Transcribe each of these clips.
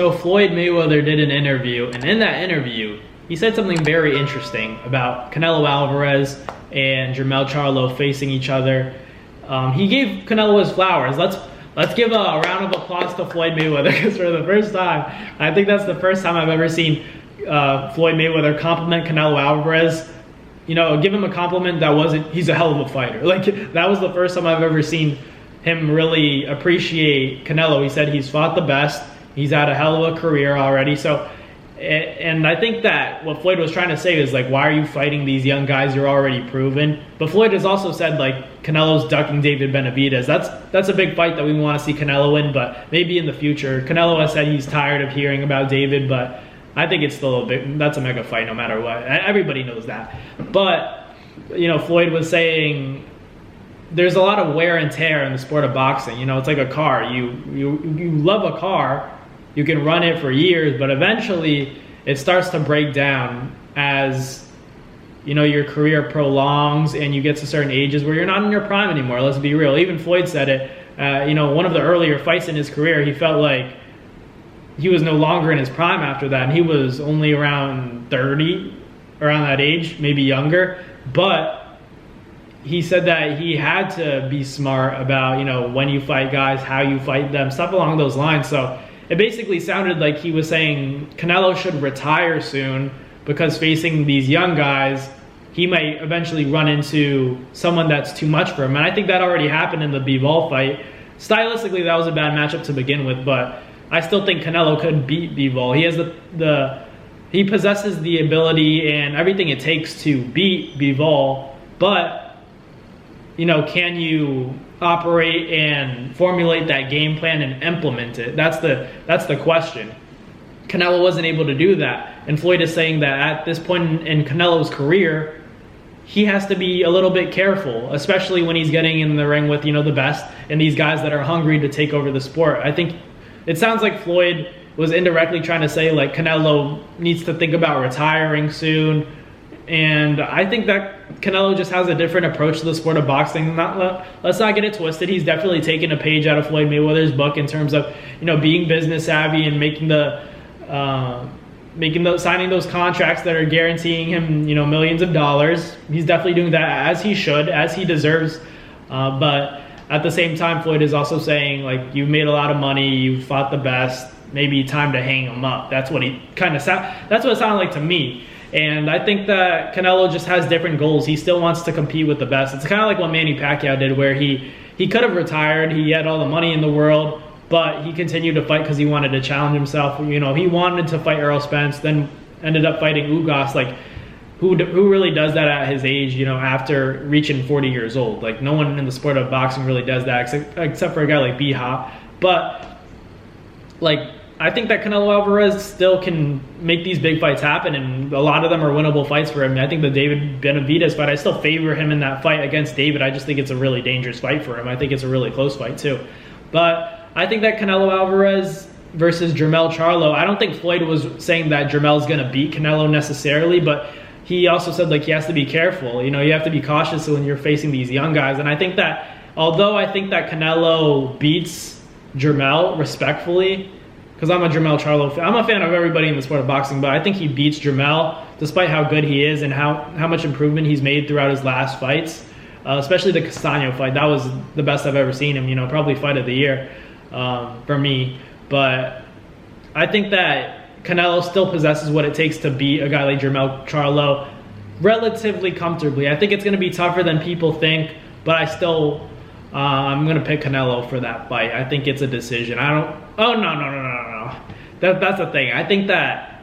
So Floyd Mayweather did an interview, and in that interview, he said something very interesting about Canelo Alvarez and Charlo facing each other. He gave Canelo his flowers. Let's give a round of applause to Floyd Mayweather, because for the first time, I think that's the first time I've ever seen Floyd Mayweather compliment Canelo Alvarez. You know, give him a compliment that wasn't, he's a hell of a fighter. Like, that was the first time I've ever seen him really appreciate Canelo. He said he's fought the best. He's had a hell of a career already. So, and I think that what Floyd was trying to say is, like, why are you fighting these young guys? You're already proven. But Floyd has also said, like, Canelo's ducking David Benavidez. That's a big fight that we want to see Canelo win, but maybe in the future. Canelo has said he's tired of hearing about David, but I think it's still that's a mega fight no matter what. Everybody knows that. But, you know, Floyd was saying there's a lot of wear and tear in the sport of boxing. You know, it's like a car. You love a car. You can run it for years, but eventually it starts to break down as, you know, your career prolongs and you get to certain ages where you're not in your prime anymore. Let's be real. Even Floyd said it. You know, one of the earlier fights in his career, he felt like he was no longer in his prime after that, and he was only around 30, around that age, maybe younger. But he said that he had to be smart about, you know, when you fight guys, how you fight them, stuff along those lines. So it basically sounded like he was saying Canelo should retire soon, because facing these young guys, he might eventually run into someone that's too much for him. And I think that already happened in the Bivol fight. Stylistically, that was a bad matchup to begin with, but I still think Canelo could beat Bivol. He has he possesses the ability and everything it takes to beat Bivol, but, you know, can you operate and formulate that game plan and implement it? That's the question. Canelo wasn't able to do that, and Floyd is saying that at this point in Canelo's career, he has to be a little bit careful, especially when he's getting in the ring with, you know, the best and these guys that are hungry to take over the sport. I think it sounds like Floyd was indirectly trying to say, like, Canelo needs to think about retiring soon. And I think that Canelo just has a different approach to the sport of boxing. Let's not get it twisted. He's definitely taken a page out of Floyd Mayweather's book in terms of, you know, being business savvy and signing those contracts that are guaranteeing him, you know, millions of dollars. He's definitely doing that as he should, as he deserves. But at the same time, Floyd is also saying, like, you've made a lot of money, you've fought the best, maybe time to hang him up. That's what that's what it sounded like to me. And I think that Canelo just has different goals. He still wants to compete with the best. It's kind of like what Manny Pacquiao did, where he could have retired. He had all the money in the world, but he continued to fight because he wanted to challenge himself. You know, he wanted to fight Errol Spence, then ended up fighting Ugas. Like, who really does that at his age, you know, after reaching 40 years old? Like, no one in the sport of boxing really does that, except for a guy like B-Hop. But, like, I think that Canelo Alvarez still can make these big fights happen, and a lot of them are winnable fights for him. I think the David Benavidez fight, I still favor him in that fight against David. I just think it's a really dangerous fight for him. I think it's a really close fight too. But I think that Canelo Alvarez versus Charlo, I don't think Floyd was saying that Jermel's going to beat Canelo necessarily, but he also said, like, he has to be careful. You know, you have to be cautious when you're facing these young guys. And I think that, although I think that Canelo beats Jermel respectfully, because I'm a Charlo fan. I'm a fan of everybody in the sport of boxing, but I think he beats Jermel despite how good he is and how much improvement he's made throughout his last fights, especially the Castaño fight. That was the best I've ever seen him, you know, probably fight of the year for me. But I think that Canelo still possesses what it takes to beat a guy like Charlo relatively comfortably. I think it's going to be tougher than people think, but I still, I'm going to pick Canelo for that fight. I think it's a decision. No. That's the thing. I think that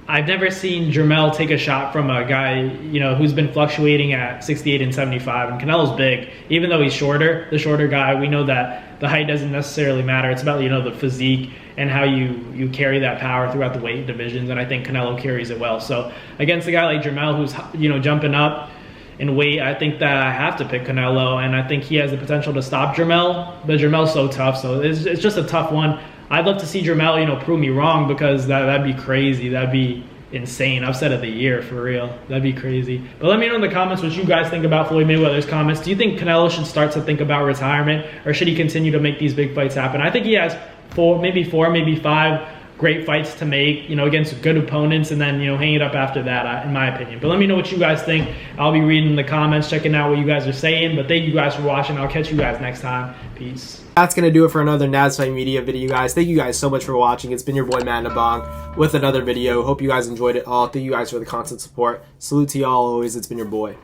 I've never seen Jermel take a shot from a guy, you know, who's been fluctuating at 68 and 75. And Canelo's big, even though he's shorter, the shorter guy. We know that the height doesn't necessarily matter. It's about, you know, the physique and how you carry that power throughout the weight divisions. And I think Canelo carries it well. So against a guy like Jermel, who's, you know, jumping up in weight, I think that I have to pick Canelo, and I think he has the potential to stop Jermel, but Jermel's so tough, so it's just a tough one. I'd love to see Jermel, you know, prove me wrong, because that'd be crazy. That'd be insane. Upset of the year, for real. That'd be crazy. But let me know in the comments what you guys think about Floyd Mayweather's comments. Do you think Canelo should start to think about retirement, or should he continue to make these big fights happen? I think he has maybe four, maybe five great fights to make, you know, against good opponents, and then, you know, hang it up after that, in my opinion. But let me know what you guys think. I'll be reading the comments, checking out what you guys are saying. But thank you guys for watching. I'll catch you guys next time. Peace. That's going to do it for another Naz Fight Media video, guys. Thank you guys so much for watching. It's been your boy, Matt Nabong, with another video. Hope you guys enjoyed it all. Thank you guys for the constant support. Salute to y'all always. It's been your boy.